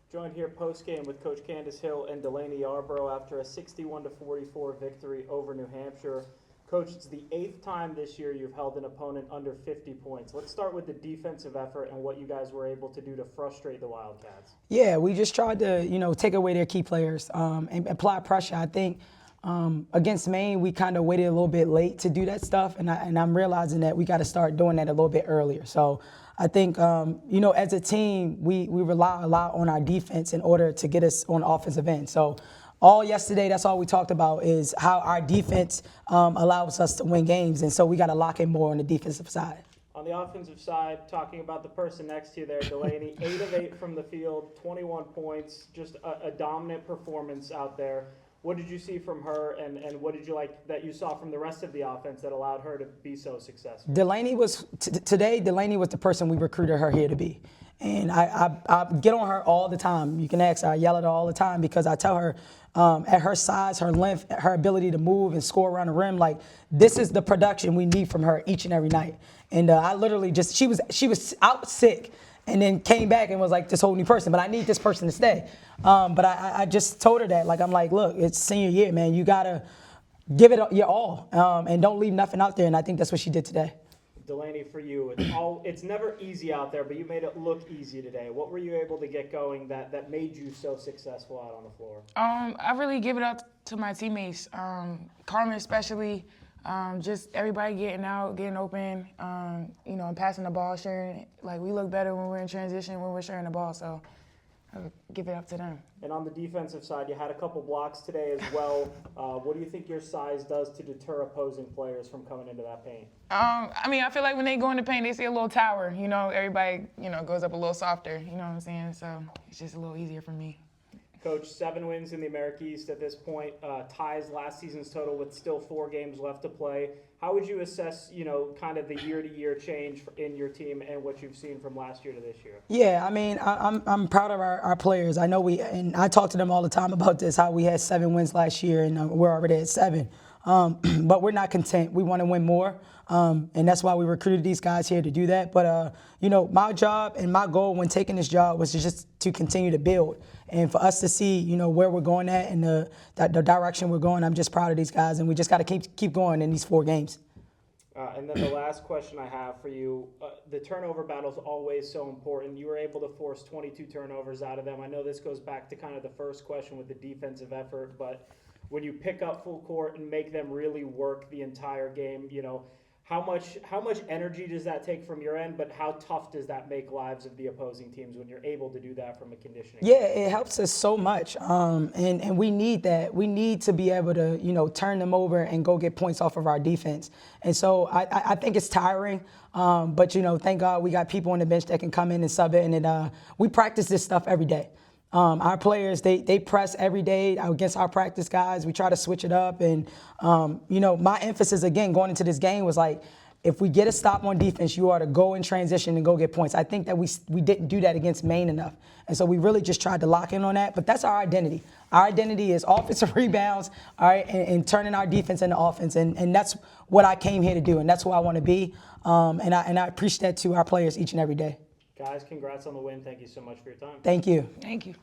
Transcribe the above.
Joined here post-game with Coach Candice Hill and Delaney Yarborough after a 61-44 victory over New Hampshire. Coach, it's the 8th time this year you've held an opponent under 50 points. Let's start with the defensive effort and what you guys were able to do to frustrate the Wildcats. Yeah, we just tried to, take away their key players and apply pressure. I think against Maine, we kind of waited a little bit late to do that stuff, and I'm realizing that we got to start doing that a little bit earlier. So I think, as a team, we rely a lot on our defense in order to get us on the offensive end. So all yesterday, that's all we talked about is how our defense allows us to win games, and so we got to lock in more on the defensive side. On the offensive side, talking about the person next to you there, Delaney, 8 of 8 from the field, 21 points, just a dominant performance out there. What did you see from her, and what did you like that you saw from the rest of the offense that allowed her to be so successful? Delaney was today. Delaney was the person we recruited her here to be, and I get on her all the time. You can ask her. I yell at her all the time because I tell her at her size, her length, her ability to move and score around the rim, like this is the production we need from her each and every night. And I literally just she was out sick. And then came back and was like this whole new person, but I need this person to stay. But I just told her that, I'm like, look, it's senior year, man. You gotta give it your all, and don't leave nothing out there. And I think that's what she did today. Delaney, for you, it's never easy out there, but you made it look easy today. What were you able to get going that made you so successful out on the floor? I really give it up to my teammates, Carmen especially. Just everybody getting out, getting open, and passing the ball, sharing. Like, we look better when we're in transition, when we're sharing the ball, so I would give it up to them. And on the defensive side, you had a couple blocks today as well. What do you think your size does to deter opposing players from coming into that paint? I feel like when they go in the paint, they see a little tower. Everybody, goes up a little softer, you know what I'm saying? So it's just a little easier for me. Coach, 7 wins in the America East at this point, ties last season's total with still 4 games left to play. How would you assess, kind of the year-to-year change in your team and what you've seen from last year to this year? Yeah, I'm proud of our players. I know and I talk to them all the time about this, how we had 7 wins last year and we're already at 7. But we're not content. We want to win more. And that's why we recruited these guys here to do that. But, my job and my goal when taking this job was to continue to build. And for us to see, where we're going at and the direction we're going, I'm just proud of these guys. And we just got to keep going in these 4 games. And then the last question I have for you, the turnover battle is always so important. You were able to force 22 turnovers out of them. I know this goes back to kind of the first question with the defensive effort, but when you pick up full court and make them really work the entire game, how much energy does that take from your end, but how tough does that make lives of the opposing teams when you're able to do that from a conditioning? Yeah, it helps us so much, and we need that. We need to be able to, turn them over and go get points off of our defense. And so I think it's tiring, but, thank God we got people on the bench that can come in and sub it, and we practice this stuff every day. Our players, they press every day against our practice guys. We try to switch it up. And, my emphasis, again, going into this game was like, if we get a stop on defense, you ought to go in transition and go get points. I think that we didn't do that against Maine enough. And so we really just tried to lock in on that. But that's our identity. Our identity is offensive rebounds, all right, and turning our defense into offense. And that's what I came here to do, and that's who I want to be. And I appreciate that to our players each and every day. Guys, congrats on the win. Thank you so much for your time. Thank you. Thank you.